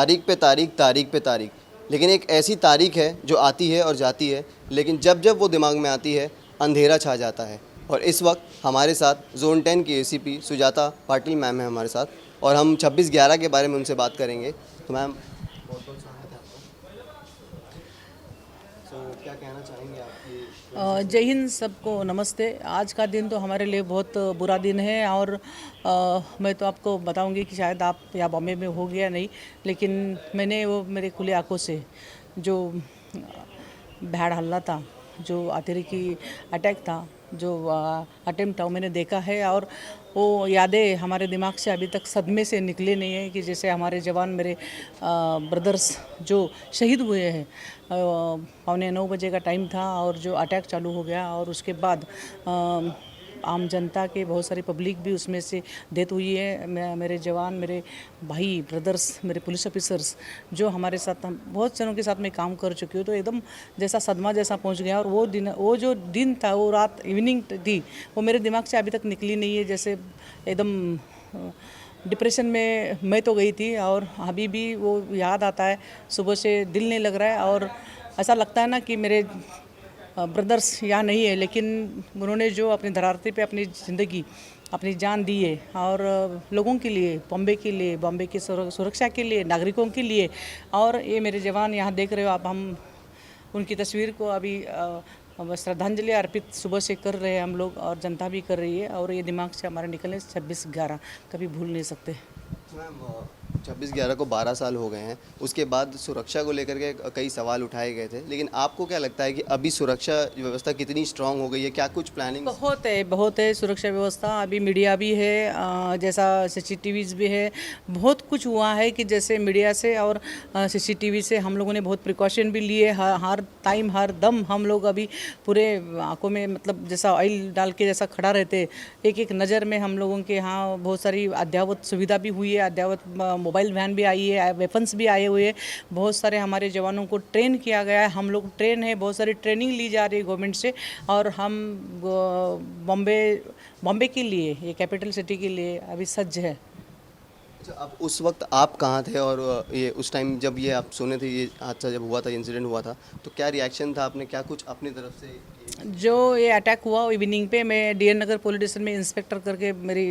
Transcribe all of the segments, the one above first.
तारीख पे तारीख, तारीख पे तारीख, लेकिन एक ऐसी तारीख है जो आती है और जाती है, लेकिन जब जब वो दिमाग में आती है अंधेरा छा जाता है। और इस वक्त हमारे साथ जोन 10 की एसीपी सुजाता पाटिल मैम है हमारे साथ, और हम 26/11 के बारे में उनसे बात करेंगे। तो मैम बहुत बहुत स्वागत है आपका। तो क्या कहना चाहेंगे आपकी? जय हिंद, सबको नमस्ते। आज का दिन तो हमारे लिए बहुत बुरा दिन है और मैं तो आपको बताऊंगी कि शायद आप या बॉम्बे में हो गया नहीं, लेकिन मैंने वो मेरे खुले आंखों से जो भीड़ हल्ला था, जो अतिरेकी अटैक था, जो अटेम्प्ट था, वो मैंने देखा है और वो यादें हमारे दिमाग से अभी तक सदमे से निकले नहीं है कि जैसे हमारे जवान, मेरे ब्रदर्स जो शहीद हुए हैं। 8:45 बजे का टाइम था और जो अटैक चालू हो गया और उसके बाद आम जनता के बहुत सारी पब्लिक भी उसमें से डेथ हुई है। मेरे जवान, मेरे भाई, ब्रदर्स, मेरे पुलिस ऑफिसर्स जो हमारे साथ, हम बहुत जनों के साथ में काम कर चुकी हूँ, तो एकदम जैसा सदमा जैसा पहुँच गया। और वो जो दिन था, वो रात इवनिंग थी, वो मेरे दिमाग से अभी तक निकली नहीं है। जैसे एकदम डिप्रेशन में मैं तो गई थी और अभी भी वो याद आता है, सुबह से दिल नहीं लग रहा है और ऐसा लगता है ना कि मेरे ब्रदर्स यहाँ नहीं है, लेकिन उन्होंने जो अपनी धरातल पे अपनी ज़िंदगी, अपनी जान दी है और लोगों के लिए, बॉम्बे की सुरक्षा के लिए, नागरिकों के लिए। और ये मेरे जवान यहाँ देख रहे हो आप, हम उनकी तस्वीर को अभी श्रद्धांजलि अर्पित सुबह से कर रहे हैं हम लोग और जनता भी कर रही है, और ये दिमाग से हमारे निकले 26/11 कभी भूल नहीं सकते। मैम 26/11 को 12 साल हो गए हैं, उसके बाद सुरक्षा को लेकर के कई सवाल उठाए गए थे, लेकिन आपको क्या लगता है कि अभी सुरक्षा व्यवस्था कितनी स्ट्रांग हो गई है? क्या कुछ प्लानिंग? बहुत है सुरक्षा व्यवस्था। अभी मीडिया भी है, जैसा सीसीटीवीज भी है, बहुत कुछ हुआ है कि जैसे मीडिया से और सीसीटीवी से हम लोगों ने बहुत प्रिकॉशन भी लिए। हर टाइम, हर दम हम लोग अभी पूरे आंखों में, मतलब जैसा ऑयल डाल के जैसा खड़ा रहते, एक एक नज़र में हम लोगों के यहाँ बहुत सारी अद्ययावत सुविधा भी हुई है। अद्ययावत मोबाइल वैन भी आई है, वेपन्स भी आए हुए हैं। बहुत सारे हमारे जवानों को ट्रेन किया गया है, हम लोग ट्रेन है, बहुत सारी ट्रेनिंग ली जा रही है गवर्नमेंट से। और हम बॉम्बे के लिए, ये कैपिटल सिटी के लिए अभी सज्ज है। अच्छा, अब उस वक्त आप कहाँ थे और ये उस टाइम जब ये आप सुने थे, ये हादसा जब हुआ था, इंसिडेंट हुआ था, तो क्या रिएक्शन था? आपने क्या कुछ अपनी तरफ से जो ये अटैक हुआ इवनिंग पे, मैं डीएन नगर पुलिस स्टेशन में इंस्पेक्टर करके मेरी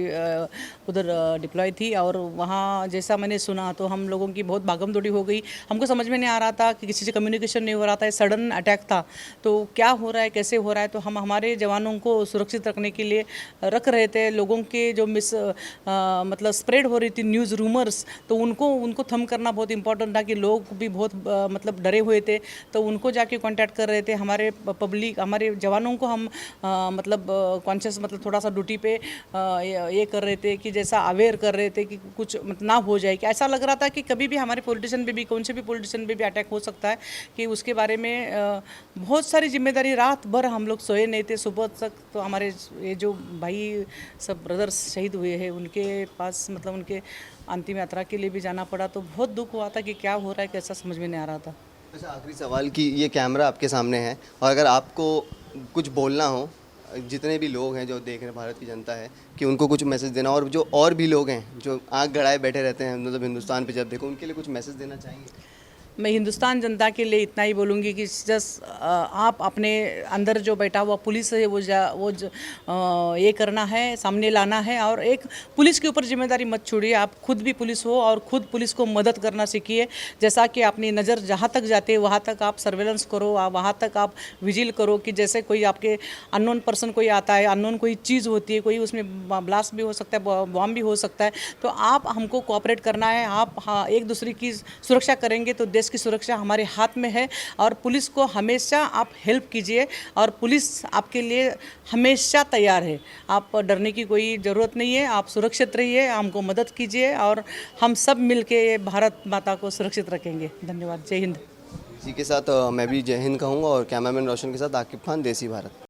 उधर डिप्लॉय थी और वहाँ जैसा मैंने सुना तो हम लोगों की बहुत भागम दौड़ी हो गई। हमको समझ में नहीं आ रहा था कि किसी से कम्युनिकेशन नहीं हो रहा था, सडन अटैक था, तो क्या हो रहा है, कैसे हो रहा है। तो हम हमारे जवानों को सुरक्षित रखने के लिए रख रहे थे। लोगों के जो मतलब स्प्रेड हो रही थी न्यूज़, रूमर्स, तो उनको थम करना बहुत इंपॉर्टेंट था कि लोग भी बहुत मतलब डरे हुए थे, तो उनको जाके कांटेक्ट कर रहे थे। हमारे पब्लिक, हमारे जवानों को हम मतलब कॉन्शियस, मतलब थोड़ा सा ड्यूटी पे ये कर रहे थे कि जैसा अवेयर कर रहे थे कि कुछ ना हो जाए। कि ऐसा लग रहा था कि कभी भी हमारे पॉलिटिशियन पे भी, कौन से भी पॉलिटिशियन पे भी अटैक हो सकता है, कि उसके बारे में बहुत सारी जिम्मेदारी। रात भर हम लोग सोए नहीं थे, सुबह तक तो हमारे ये जो भाई सब ब्रदर्स शहीद हुए हैं, उनके पास, मतलब उनके अंतिम यात्रा के लिए भी जाना पड़ा, तो बहुत दुख हुआ था कि क्या हो रहा है, कैसा समझ में नहीं आ रहा था। अच्छा, आखिरी सवाल कि ये कैमरा आपके सामने है और अगर आपको कुछ बोलना हो, जितने भी लोग हैं जो देख रहे हैं, भारत की जनता है, कि उनको कुछ मैसेज देना, और जो और भी लोग हैं जो आंख गड़ाए बैठे रहते हैं, मतलब हिंदुस्तान पे जब देखो, उनके लिए कुछ मैसेज देना चाहेंगे? मैं हिंदुस्तान जनता के लिए इतना ही बोलूँगी कि जस्ट आप अपने अंदर जो बैठा हुआ पुलिस है, ये करना है, सामने लाना है। और एक पुलिस के ऊपर जिम्मेदारी मत छोड़िए, आप खुद भी पुलिस हो और खुद पुलिस को मदद करना सीखिए। जैसा कि अपनी नज़र जहाँ तक जाते हैं वहाँ तक आप सर्वेलेंस करो, वहाँ तक आप विजिल करो कि जैसे कोई आपके अननोन पर्सन कोई आता है, अननोन कोई चीज़ होती है, कोई उसमें ब्लास्ट भी हो सकता है, बॉम्ब भी हो सकता है, तो आप हमको कोऑपरेट करना है। आप, हाँ, एक दूसरे की सुरक्षा करेंगे तो देश की सुरक्षा हमारे हाथ में है। और पुलिस को हमेशा आप हेल्प कीजिए और पुलिस आपके लिए हमेशा तैयार है। आप डरने की कोई ज़रूरत नहीं है, आप सुरक्षित रहिए, हमको मदद कीजिए और हम सब मिलके ये भारत माता को सुरक्षित रखेंगे। धन्यवाद। जय हिंद। इसी के साथ मैं भी जय हिंद कहूँगा, और कैमरामैन रोशन के साथ आकिब खान, देसी भारत।